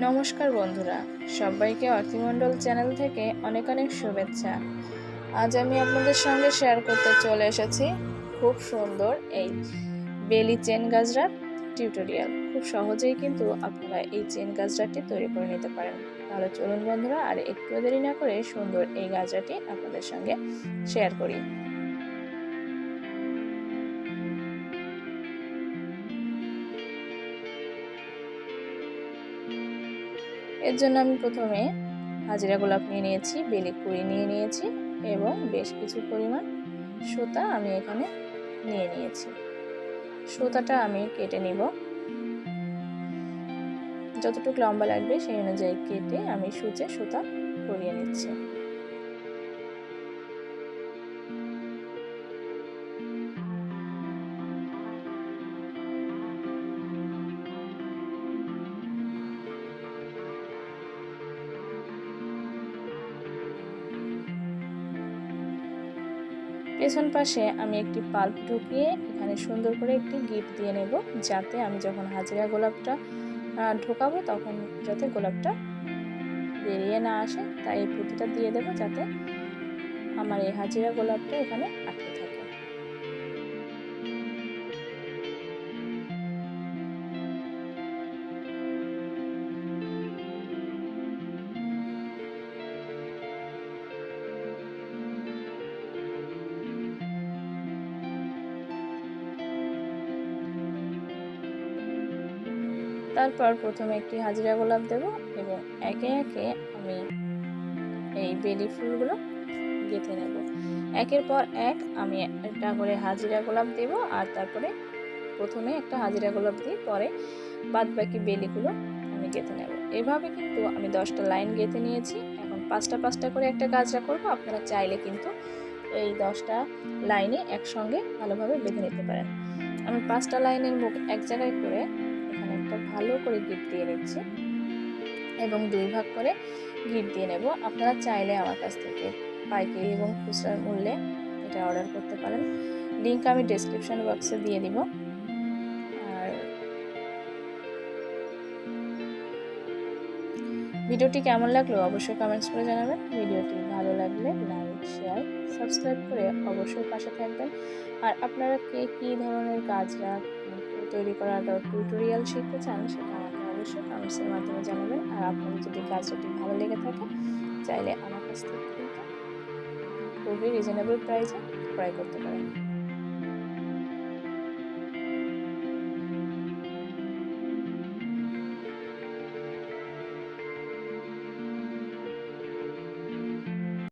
নমস্কার বন্ধুরা, সবাইকে অর্থমণ্ডল চ্যানেল থেকে অনেক অনেক শুভেচ্ছা। আজ আমি আপনাদের সঙ্গে শেয়ার করতে চলে এসেছি খুব সুন্দর এই বেলি চেন গাজরার টিউটোরিয়াল। খুব সহজেই কিন্তু আপনারা এই চেন গাজরাটি তৈরি করে নিতে পারেন। তাহলে চলুন বন্ধুরা, আর একটু দেরি না করে সুন্দর এই গাজরাটি আপনাদের সঙ্গে শেয়ার করি। এর জন্য আমি প্রথমে হাজিরা গোলাপ নিয়ে নিয়েছি, বেলি কুড়ি নিয়ে নিয়েছি এবং বেশ কিছু পরিমাণ সুতা আমি এখানে নিয়ে নিয়েছি। সুতাটা আমি কেটে নিব, যতটুকু লম্বা লাগবে সেই অনুযায়ী কেটে আমি সূচে সুতা পরিয়ে নিচ্ছি। পেছন পাশে আমি একটি পাল্প ঢুকিয়ে এখানে সুন্দর করে একটি গিট দিয়ে নেব, যাতে আমি যখন হাজিরা গোলাপটা ঢোকাবো তখন যাতে গোলাপটা বেরিয়ে না আসে, তাই এই পুঁতিটা দিয়ে দেবো যাতে আমার এই হাজিরা গোলাপটা এখানে আটকে থাকে। তারপর প্রথমে একটি হাজিরা গোলাপ দেব এবং একে একে আমি এই বেলি ফুলগুলো গেঁথে নেব। একের পর এক আমি একটা করে হাজিরা গোলাপ দেব, আর তারপরে প্রথমে একটা হাজিরা গোলাপ দিই, পরে বাদ বাকি বেলিগুলো আমি গেঁথে নেব। এভাবে কিন্তু আমি 10টা লাইন গেঁথে নিয়েছি। এখন 5টা 5টা করে একটা গাজরা করব। আপনারা চাইলে কিন্তু এই 10টা লাইনে একসঙ্গে ভালোভাবে বেঁধে নিতে পারেন। আমি 5টা লাইনের মুখ এক জায়গায় করে এখানে একটা ভালো করে গিট দিয়ে নিচ্ছি এবং 2 ভাগ করে গিট দিয়ে নেব। আপনারা চাইলে আমার কাছ থেকে পাইকারি এবং খুচরা মূল্যে এটা অর্ডার করতে পারেন। লিঙ্ক আমি ডেসক্রিপশন বক্সে দিয়ে দিব। আর ভিডিওটি কেমন লাগলো অবশ্যই কমেন্টস করে জানাবেন। ভিডিওটি ভালো লাগলে লাইক, শেয়ার, সাবস্ক্রাইব করে অবশ্যই পাশে থাকবেন। আর আপনারা কে কী ধরনের গাজরা তৈরি করার টিউটোরিয়াল শিখতে চান সেটা আমাকে অবশ্যই কমেন্টসের মাধ্যমে জানাবেন। আর আপনাদের যদি গাজরাটি ভালো লেগে থাকে চাইলে আমার কাছ থেকে কিন্তু খুবই রিজনেবল প্রাইসে ক্রয় করতে পারেন।